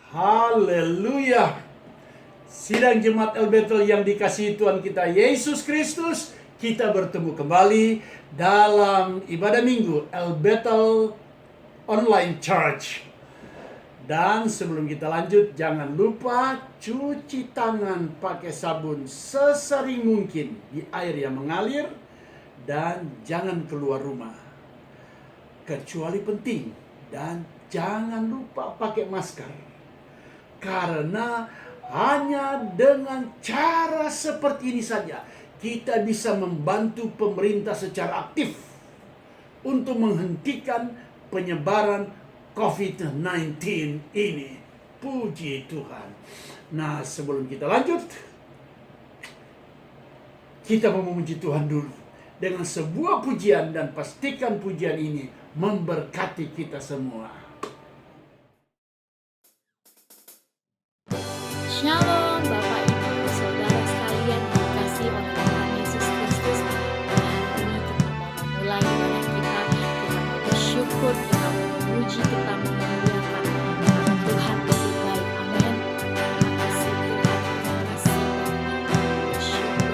Haleluya. Sidang Jemaat El Betel yang dikasihi Tuhan kita Yesus Kristus, kita bertemu kembali dalam ibadah minggu El Betel Online Church. Dan sebelum kita lanjut, jangan lupa cuci tangan pakai sabun sesering mungkin di air yang mengalir, dan jangan keluar rumah kecuali penting, dan jangan lupa pakai masker. Karena hanya dengan cara seperti ini saja kita bisa membantu pemerintah secara aktif untuk menghentikan penyebaran COVID-19 ini. Puji Tuhan. Nah, sebelum kita lanjut, kita mau memuji Tuhan dulu dengan sebuah pujian, dan pastikan pujian ini memberkati kita semua. Shalom Bapak Ibu Saudara sekalian yang dikasihi oleh Tuhan Yesus Kristus. Hari ini kita mau memulai ibadah kita mau bersyukur, kita mau memuji, kita mau memuliakan nama Tuhan lebih baik. Amin. Terima kasih Tuhan, terima kasih Bapak. Bersyukur.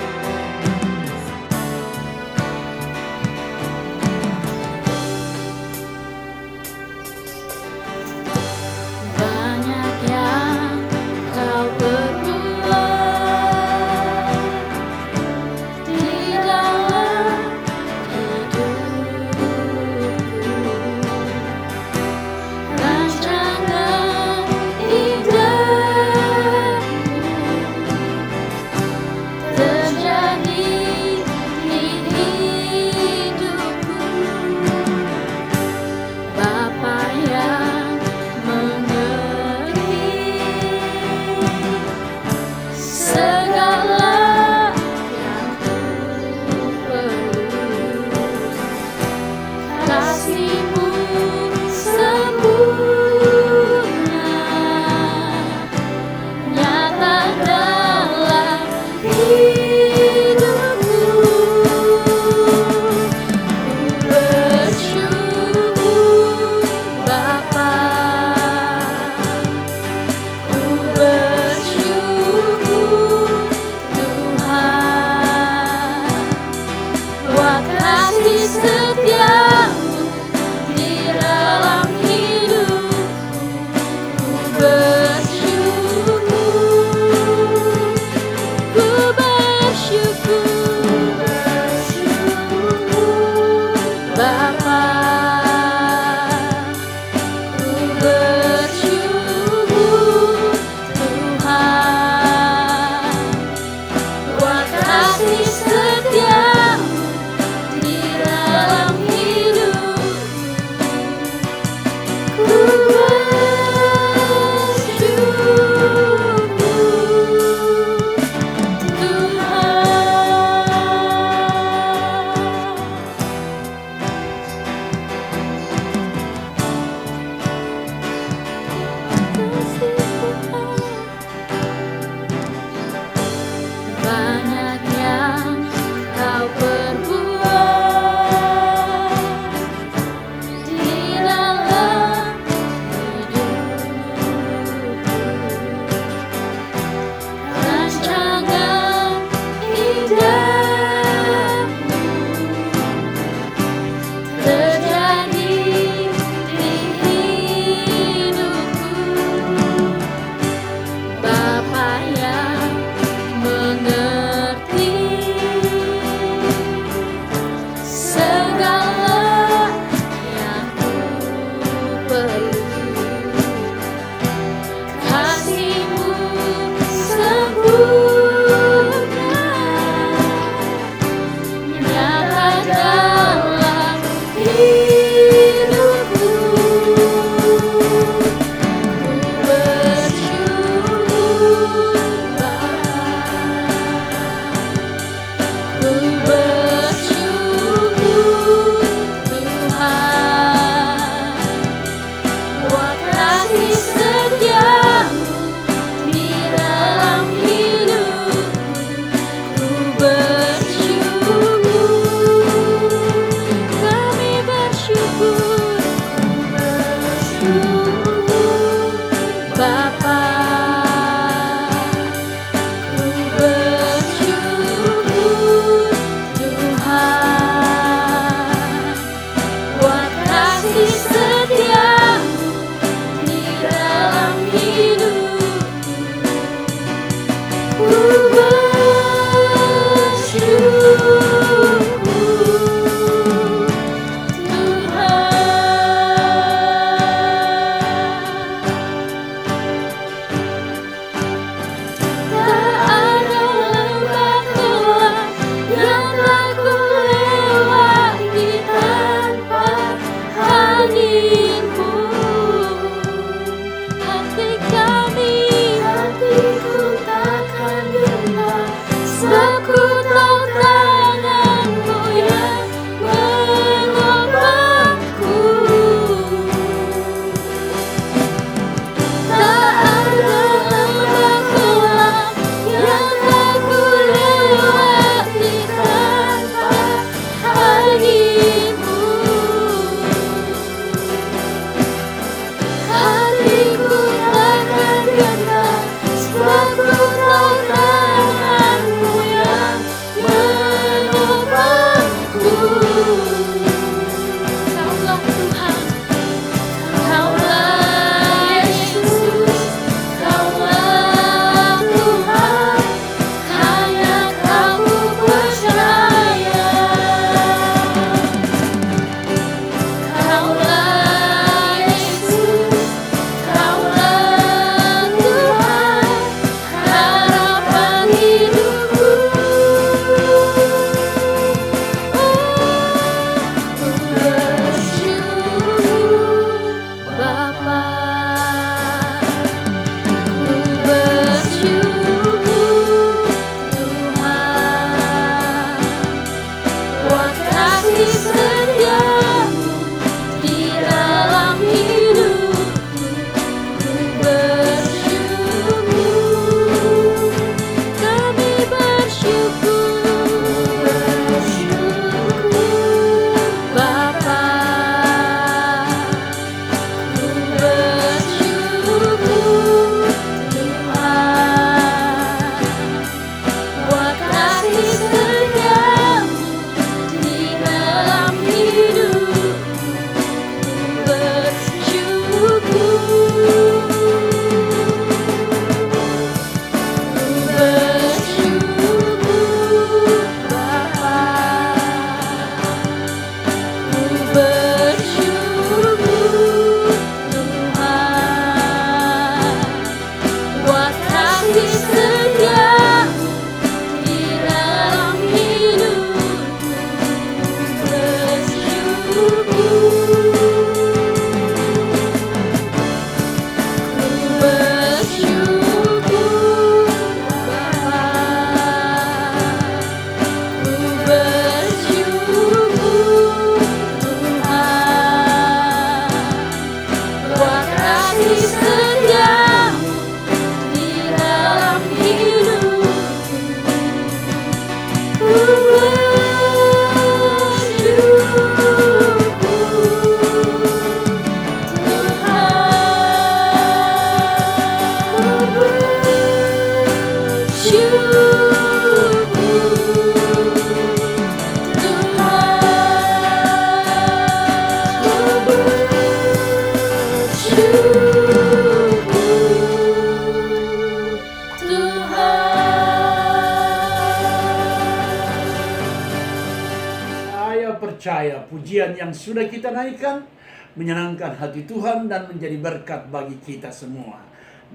percaya pujian yang sudah kita naikkan menyenangkan hati Tuhan dan menjadi berkat bagi kita semua.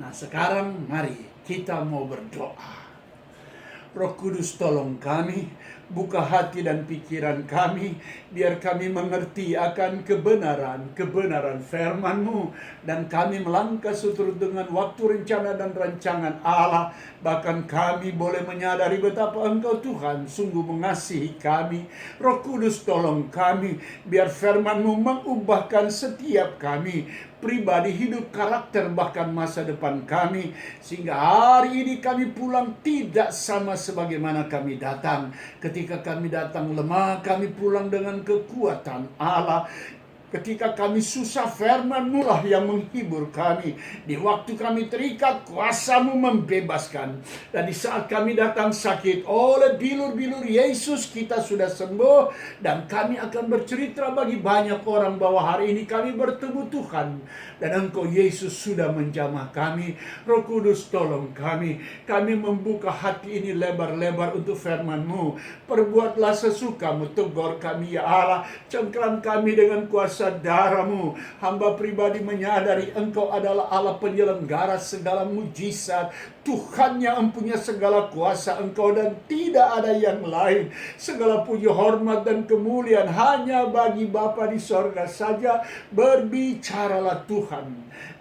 Nah, sekarang mari kita mau berdoa. Roh Kudus, tolong kami, buka hati dan pikiran kami, biar kami mengerti akan kebenaran firman-Mu, dan kami melangkah seturut dengan waktu, rencana, dan rancangan Allah. Bahkan kami boleh menyadari betapa Engkau Tuhan sungguh mengasihi kami. Roh Kudus, tolong kami, biar firman-Mu mengubahkan setiap kami, pribadi, hidup, karakter, bahkan masa depan kami, sehingga hari ini kami pulang tidak sama sebagaimana kami datang. Ketika kami datang lemah, kami pulang dengan kekuatan Allah. Ketika kami susah, firman-Mu lah yang menghibur kami. Di waktu kami terikat, kuasa-Mu membebaskan. Dan di saat kami datang sakit, oleh bilur-bilur Yesus kita sudah sembuh. Dan kami akan bercerita bagi banyak orang bahwa hari ini kami bertemu Tuhan. Dan Engkau Yesus sudah menjamah kami. Roh Kudus, tolong kami. Kami membuka hati ini lebar-lebar untuk firman-Mu. Perbuatlah sesuka-Mu, tegur kami ya Allah. Cengkram kami dengan kuasa darah-Mu. Hamba pribadi menyadari Engkau adalah Allah penyelenggara segala mujizat, Tuhan yang mempunyai segala kuasa. Engkau dan tidak ada yang lain. Segala puji, hormat, dan kemuliaan hanya bagi Bapa di sorga saja. Berbicaralah Tuhan.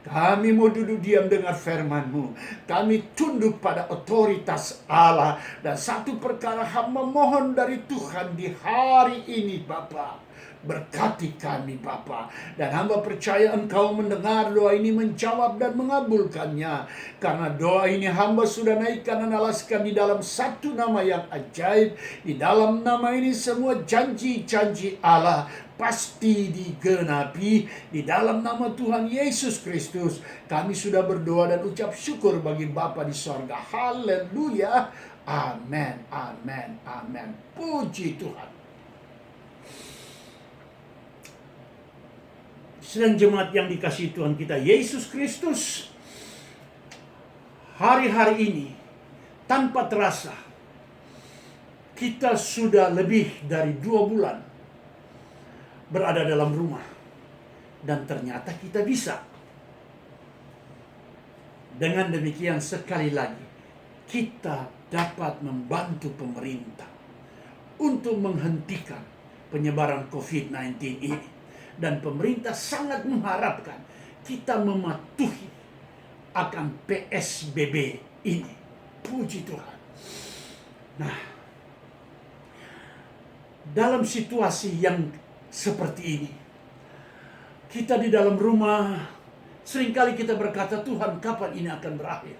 Kami mau duduk diam dengar firman-Mu. Kami tunduk pada otoritas Allah. Dan satu perkara hamba mohon dari Tuhan di hari ini, Bapa. Berkati kami Bapa, dan hamba percaya Engkau mendengar doa ini, menjawab dan mengabulkannya. Karena doa ini hamba sudah naikkan dan alaskan di dalam satu nama yang ajaib. Di dalam nama ini semua janji-janji Allah pasti digenapi. Di dalam nama Tuhan Yesus Kristus kami sudah berdoa dan ucap syukur bagi Bapa di sorga. Haleluya. Amin, amin, amin. Puji Tuhan. Sedang jemaat yang dikasihi Tuhan kita Yesus Kristus, hari-hari ini tanpa terasa kita sudah lebih dari 2 bulan berada dalam rumah, dan ternyata kita bisa. Dengan demikian sekali lagi kita dapat membantu pemerintah untuk menghentikan penyebaran COVID-19 ini. Dan pemerintah sangat mengharapkan kita mematuhi akan PSBB ini. Puji Tuhan. Nah, dalam situasi yang seperti ini, kita di dalam rumah, seringkali kita berkata, Tuhan, kapan ini akan berakhir?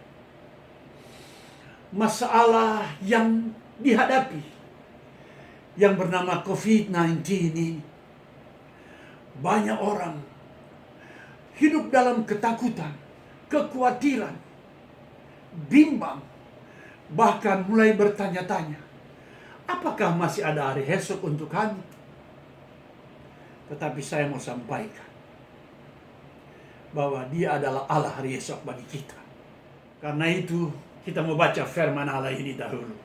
Masalah yang dihadapi, yang bernama COVID-19 ini, banyak orang hidup dalam ketakutan, kekhawatiran, bimbang, bahkan mulai bertanya-tanya, apakah masih ada hari esok untuk kami? Tetapi saya mau sampaikan bahwa Dia adalah Allah hari esok bagi kita. Karena itu kita mau baca firman Allah ini dahulu.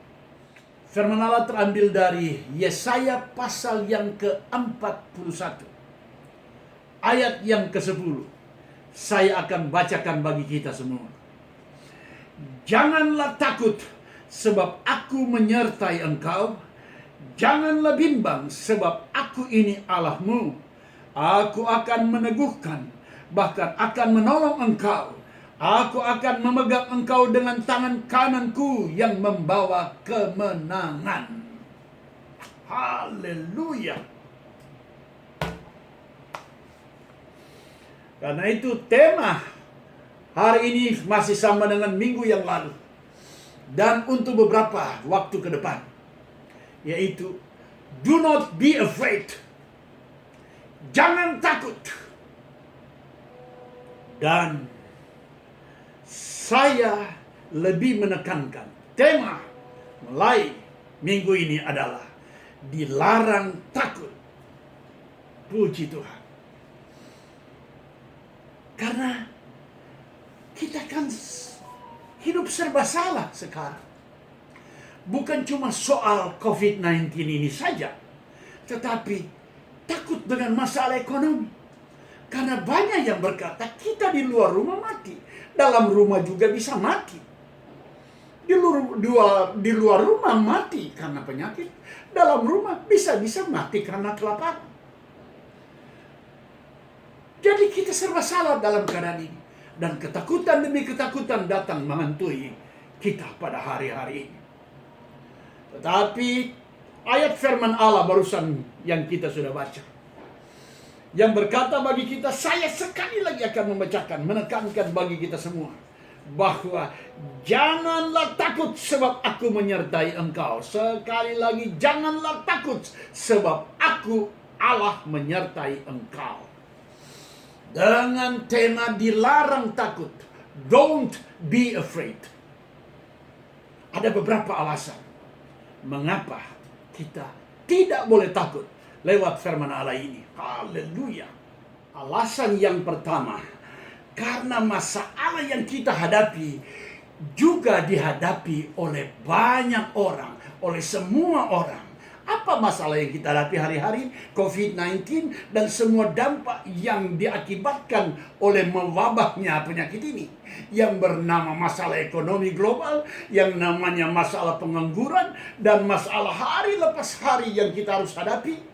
Firman Allah terambil dari Yesaya pasal yang ke-41. Ayat yang ke-10. Saya akan bacakan bagi kita semua. Janganlah takut, sebab aku menyertai engkau. Janganlah bimbang, sebab aku ini Allahmu. Aku akan meneguhkan, bahkan akan menolong engkau. Aku akan memegang engkau dengan tangan kananku yang membawa kemenangan. Haleluya. Karena itu tema hari ini masih sama dengan minggu yang lalu. Dan untuk beberapa waktu ke depan. Yaitu, do not be afraid. Jangan takut. Dan saya lebih menekankan tema mulai minggu ini adalah dilarang takut. Puji Tuhan. Karena kita kan hidup serba salah sekarang. Bukan cuma soal COVID-19 ini saja, tetapi takut dengan masalah ekonomi. Karena banyak yang berkata, kita di luar rumah mati, dalam rumah juga bisa mati. Di luar rumah mati karena penyakit, dalam rumah bisa-bisa mati karena kelaparan. Jadi kita serba salah dalam keadaan ini. Dan ketakutan demi ketakutan datang menghantui kita pada hari-hari ini. Tetapi ayat firman Allah barusan yang kita sudah baca, yang berkata bagi kita, saya sekali lagi akan membacakan, menekankan bagi kita semua, bahwa janganlah takut sebab aku menyertai engkau. Sekali lagi, janganlah takut sebab aku Allah menyertai engkau. Dengan tema dilarang takut, don't be afraid. Ada beberapa alasan mengapa kita tidak boleh takut lewat firman Allah ini. Haleluya. Alasan yang pertama, karena masalah yang kita hadapi juga dihadapi oleh banyak orang, oleh semua orang. Apa masalah yang kita hadapi hari-hari? COVID-19 dan semua dampak yang diakibatkan oleh mewabahnya penyakit ini, yang bernama masalah ekonomi global, yang namanya masalah pengangguran, dan masalah hari lepas hari yang kita harus hadapi.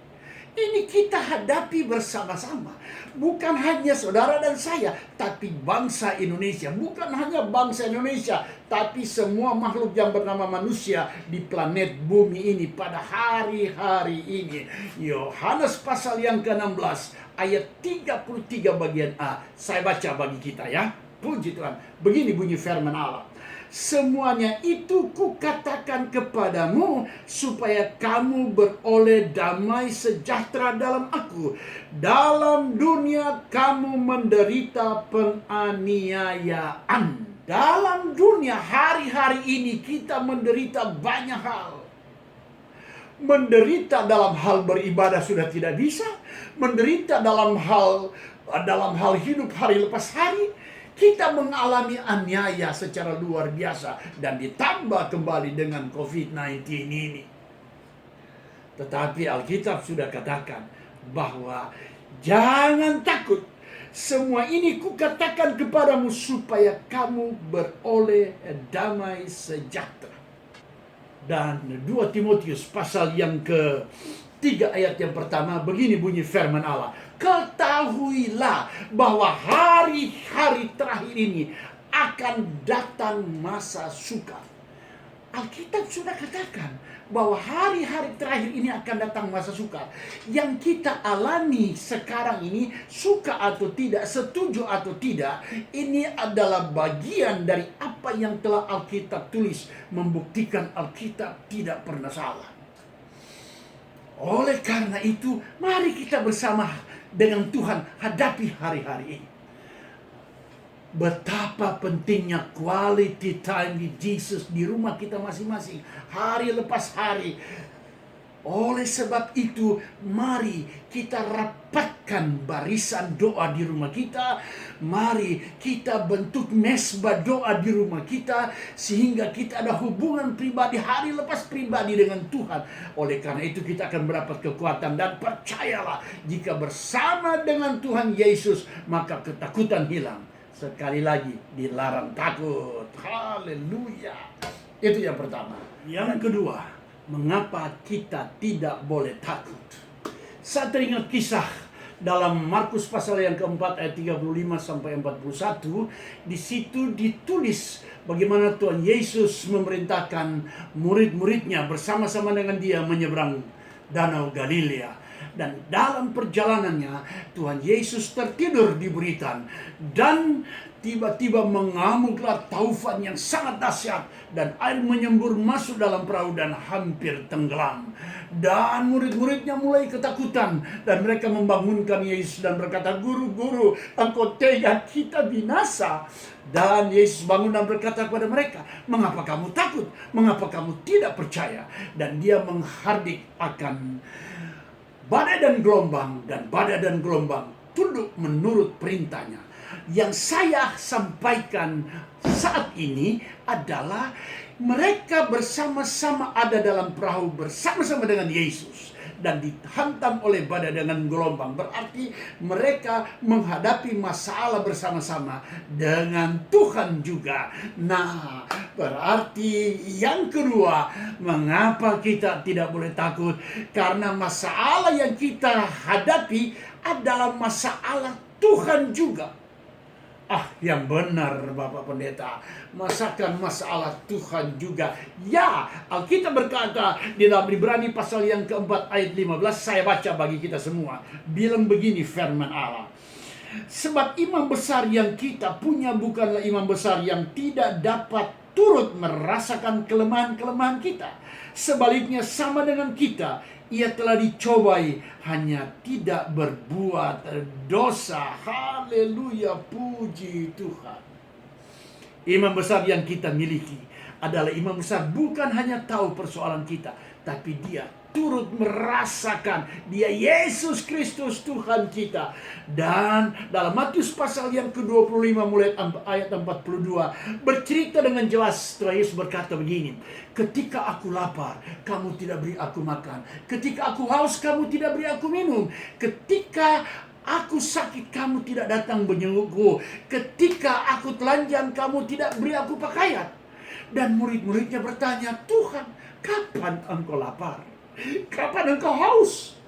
Ini kita hadapi bersama-sama. Bukan hanya saudara dan saya, tapi bangsa Indonesia. Bukan hanya bangsa Indonesia, tapi semua makhluk yang bernama manusia di planet bumi ini pada hari-hari ini. Yohanes pasal yang ke-16 ayat 33 bagian A. Saya baca bagi kita ya. Puji Tuhan. Begini bunyi firman Allah. Semuanya itu kukatakan kepadamu supaya kamu beroleh damai sejahtera dalam aku. Dalam dunia kamu menderita penganiayaan. Dalam dunia hari-hari ini kita menderita banyak hal. Menderita dalam hal beribadah sudah tidak bisa. Menderita dalam hal hidup hari lepas hari. Kita mengalami aniaya secara luar biasa. Dan ditambah kembali dengan COVID-19 ini. Tetapi Alkitab sudah katakan bahwa jangan takut. Semua ini kukatakan kepadamu supaya kamu beroleh damai sejahtera. Dan 2 Timotius pasal yang ke-3 ayat yang pertama, begini bunyi firman Allah. Ketahuilah bahwa hari-hari terakhir ini akan datang masa sukar. Alkitab sudah katakan bahwa hari-hari terakhir ini akan datang masa sukar. Yang kita alami sekarang ini, suka atau tidak, setuju atau tidak, ini adalah bagian dari apa yang telah Alkitab tulis, membuktikan Alkitab tidak pernah salah. Oleh karena itu, mari kita bersama dengan Tuhan hadapi hari-hari ini. Betapa pentingnya quality time with Jesus di rumah kita masing-masing, hari lepas hari. Oleh sebab itu, mari kita rapatkan barisan doa di rumah kita. Mari kita bentuk mesbah doa di rumah kita, sehingga kita ada hubungan pribadi, hari lepas pribadi dengan Tuhan. Oleh karena itu kita akan mendapat kekuatan. Dan percayalah, jika bersama dengan Tuhan Yesus, maka ketakutan hilang. Sekali lagi, dilarang takut. Haleluya. Itu yang pertama. Yang kedua, mengapa kita tidak boleh takut? Saya teringat kisah dalam Markus pasal yang keempat ayat 35 sampai 41. Di situ ditulis bagaimana Tuhan Yesus memerintahkan murid-muridnya bersama-sama dengan dia menyeberang Danau Galilea. Dan dalam perjalanannya Tuhan Yesus tertidur di buritan, dan tiba-tiba mengamuklah taufan yang sangat dahsyat, dan air menyembur masuk dalam perahu dan hampir tenggelam. Dan murid-muridnya mulai ketakutan, dan mereka membangunkan Yesus dan berkata, "Guru, Guru, Engkau tega kita binasa." Dan Yesus bangun dan berkata kepada mereka, "Mengapa kamu takut? Mengapa kamu tidak percaya?" Dan dia menghardik akan badai dan gelombang tunduk menurut perintahnya. Yang saya sampaikan saat ini adalah mereka bersama-sama ada dalam perahu bersama-sama dengan Yesus. dan dihantam oleh badai dengan gelombang. Berarti mereka menghadapi masalah bersama-sama dengan Tuhan juga. Nah, berarti yang kedua, mengapa kita tidak boleh takut? Karena masalah yang kita hadapi adalah masalah Tuhan juga. Yang benar Bapak Pendeta, masakan masalah Tuhan juga. Ya, Alkitab berkata di dalam Ibrani pasal yang keempat ayat 15, saya baca bagi kita semua. Bilang begini firman Allah. Sebab imam besar yang kita punya bukanlah imam besar yang tidak dapat turut merasakan kelemahan-kelemahan kita. Sebaliknya sama dengan kita, ia telah dicobai, hanya tidak berbuat dosa. Haleluya, puji Tuhan. Imam besar yang kita miliki adalah imam besar bukan hanya tahu persoalan kita, tapi dia turut merasakan, dia Yesus Kristus Tuhan kita. Dan dalam Matius pasal yang ke-25 mulai ayat 42 bercerita dengan jelas. Tuhan Yesus berkata begini, ketika aku lapar, kamu tidak beri aku makan. Ketika aku haus, kamu tidak beri aku minum. Ketika aku sakit, kamu tidak datang menjengukku. Ketika aku telanjang, kamu tidak beri aku pakaian. Dan murid-muridnya bertanya, Tuhan, kapan engkau lapar? Kapan engkau haus?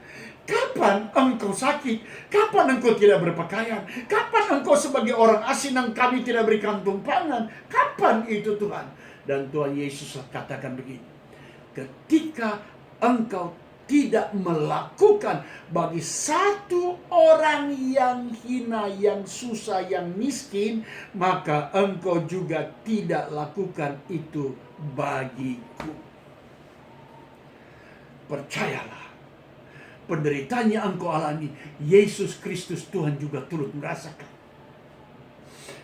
Kapan engkau sakit? Kapan engkau tidak berpakaian? Kapan engkau sebagai orang asing yang kami tidak beri kantung pangan? Kapan itu Tuhan? Dan Tuhan Yesus katakan begini, ketika engkau tidak melakukan bagi satu orang yang hina, yang susah, yang miskin, maka engkau juga tidak lakukan itu bagiku. Percayalah, penderitaan yang engkau alami, Yesus Kristus Tuhan juga turut merasakan.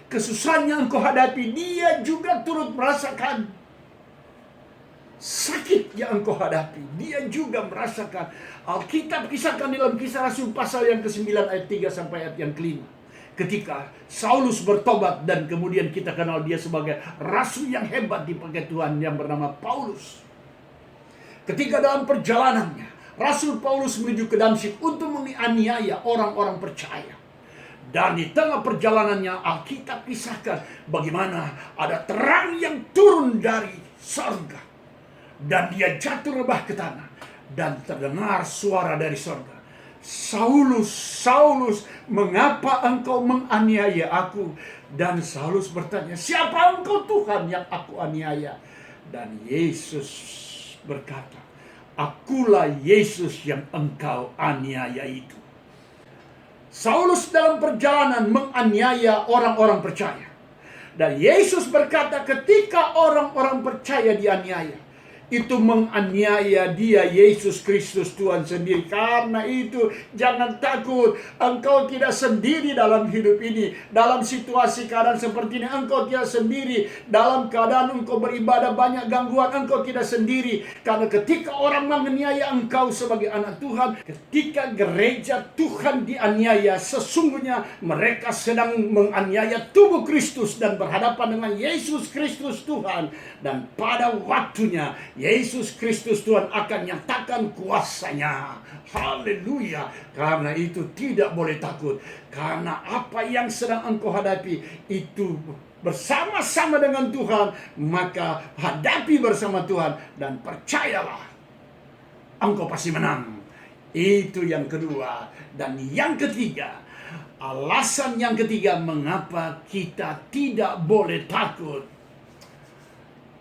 Kesusahan yang engkau hadapi, dia juga turut merasakan. Sakit yang engkau hadapi, dia juga merasakan. Alkitab kisahkan dalam Kisah Rasul pasal yang ke-9 ayat 3 sampai ayat yang ke-5. Ketika Saulus bertobat dan kemudian kita kenal dia sebagai rasul yang hebat dipakai Tuhan yang bernama Paulus. Ketika dalam perjalanannya, Rasul Paulus menuju ke Damsyik untuk menganiaya orang-orang percaya. Dan di tengah perjalanannya, Alkitab kisahkan bagaimana ada terang yang turun dari sorga. Dan dia jatuh rebah ke tanah. Dan terdengar suara dari sorga. Saulus, Saulus, mengapa engkau menganiaya aku? Dan Saulus bertanya, siapa engkau Tuhan yang aku aniaya? Dan Yesus berkata, akulah Yesus yang engkau aniaya itu. Saulus dalam perjalanan menganiaya orang-orang percaya. Dan Yesus berkata ketika orang-orang percaya dianiaya, itu menganiaya dia Yesus Kristus Tuhan sendiri. Karena itu jangan takut, engkau tidak sendiri dalam hidup ini. Dalam situasi keadaan seperti ini, engkau tidak sendiri. Dalam keadaan engkau beribadah banyak gangguan, engkau tidak sendiri. Karena ketika orang menganiaya engkau sebagai anak Tuhan, ketika gereja Tuhan dianiaya, sesungguhnya mereka sedang menganiaya tubuh Kristus dan berhadapan dengan Yesus Kristus Tuhan. Dan pada waktunya Yesus Kristus Tuhan akan nyatakan kuasanya. Haleluya. Karena itu tidak boleh takut. Karena apa yang sedang engkau hadapi itu bersama-sama dengan Tuhan. Maka hadapi bersama Tuhan. Dan percayalah, engkau pasti menang. Itu yang kedua. Dan yang ketiga, alasan yang ketiga mengapa kita tidak boleh takut.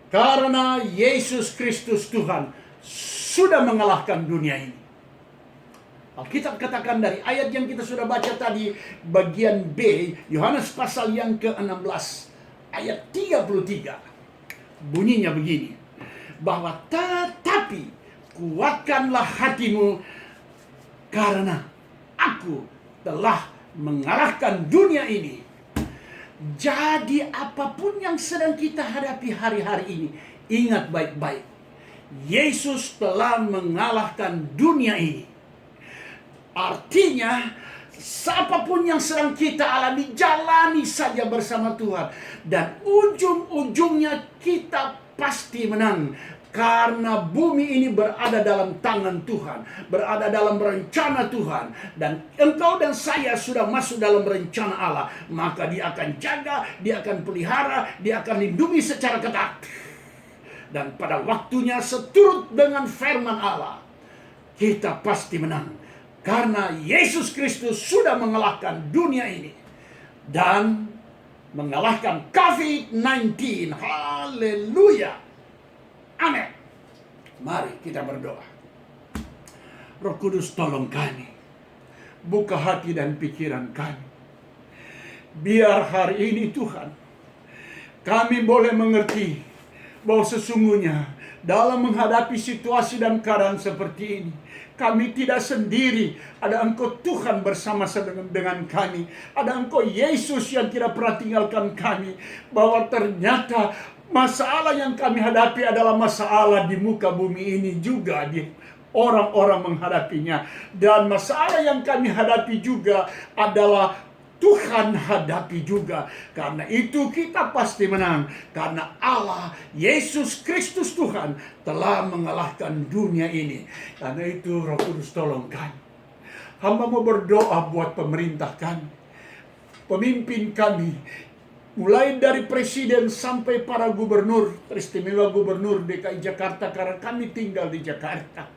Karena Yesus Kristus Tuhan sudah mengalahkan dunia ini. Alkitab katakan dari ayat yang kita sudah baca tadi, bagian B, Yohanes pasal yang ke-16, ayat 33. Bunyinya begini, bahwa tetapi kuatkanlah hatimu, karena aku telah mengalahkan dunia ini. Jadi apapun yang sedang kita hadapi hari-hari ini, ingat baik-baik, Yesus telah mengalahkan dunia ini. Artinya, apapun yang sedang kita alami, jalani saja bersama Tuhan. Dan ujung-ujungnya kita pasti menang. Karena bumi ini berada dalam tangan Tuhan, berada dalam rencana Tuhan, dan engkau dan saya sudah masuk dalam rencana Allah, maka Dia akan jaga, Dia akan pelihara, Dia akan lindungi secara ketat. Dan pada waktunya seturut dengan firman Allah, kita pasti menang. Karena Yesus Kristus sudah mengalahkan dunia ini dan mengalahkan COVID-19. Haleluya. Amin. Mari kita berdoa. Roh Kudus, tolong kami. Buka hati dan pikiran kami. Biar hari ini Tuhan, kami boleh mengerti bahwa sesungguhnya dalam menghadapi situasi dan keadaan seperti ini, kami tidak sendiri. Ada Engkau Tuhan bersama-sama dengan kami. Ada Engkau Yesus yang tidak pernah tinggalkan kami. Bahwa ternyata masalah yang kami hadapi adalah masalah di muka bumi ini juga. Orang-orang menghadapinya. Dan masalah yang kami hadapi juga adalah Tuhan hadapi juga. Karena itu kita pasti menang. Karena Allah, Yesus Kristus Tuhan, telah mengalahkan dunia ini. Karena itu Roh Kudus tolong kami. Hamba mau berdoa buat pemerintah kami, pemimpin kami, mulai dari presiden sampai para gubernur, teristimewa gubernur DKI Jakarta, karena kami tinggal di Jakarta.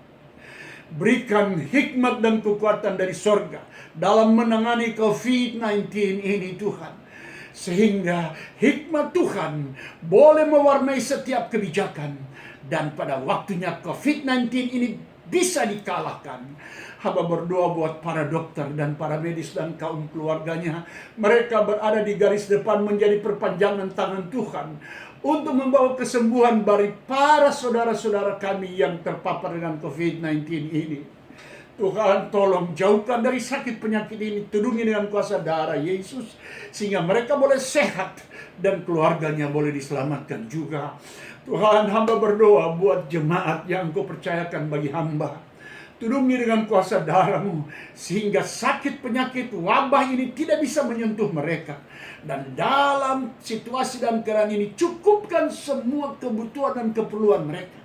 Berikan hikmat dan kekuatan dari sorga dalam menangani COVID-19 ini Tuhan. Sehingga hikmat Tuhan boleh mewarnai setiap kebijakan. Dan pada waktunya COVID-19 ini bisa dikalahkan. Hamba berdoa buat para dokter dan para medis dan kaum keluarganya. Mereka berada di garis depan menjadi perpanjangan tangan Tuhan untuk membawa kesembuhan bagi para saudara-saudara kami yang terpapar dengan COVID-19 ini. Tuhan, tolong jauhkan dari sakit penyakit ini, tudungi dengan kuasa darah Yesus, sehingga mereka boleh sehat dan keluarganya boleh diselamatkan juga. Tuhan, hamba berdoa buat jemaat yang Engkau percayakan bagi hamba. Tudungi dengan kuasa darah-Mu, sehingga sakit penyakit wabah ini tidak bisa menyentuh mereka. Dan dalam situasi dan keadaan ini, cukupkan semua kebutuhan dan keperluan mereka.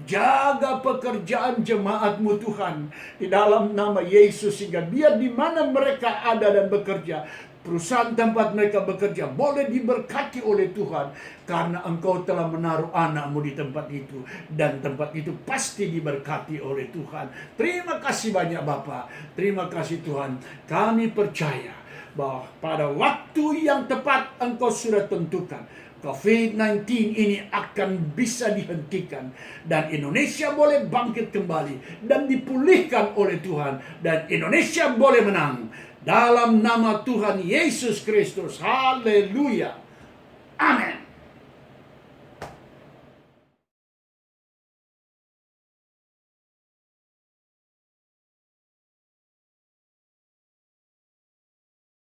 Jaga pekerjaan jemaat-Mu Tuhan, di dalam nama Yesus, sehingga biar di mana mereka ada dan bekerja, perusahaan tempat mereka bekerja boleh diberkati oleh Tuhan. Karena Engkau telah menaruh anak-Mu di tempat itu. Dan tempat itu pasti diberkati oleh Tuhan. Terima kasih banyak Bapa. Terima kasih Tuhan. Kami percaya bahwa pada waktu yang tepat Engkau sudah tentukan, COVID-19 ini akan bisa dihentikan. Dan Indonesia boleh bangkit kembali. Dan dipulihkan oleh Tuhan. Dan Indonesia boleh menang. Dalam nama Tuhan Yesus Kristus. Haleluya. Amin.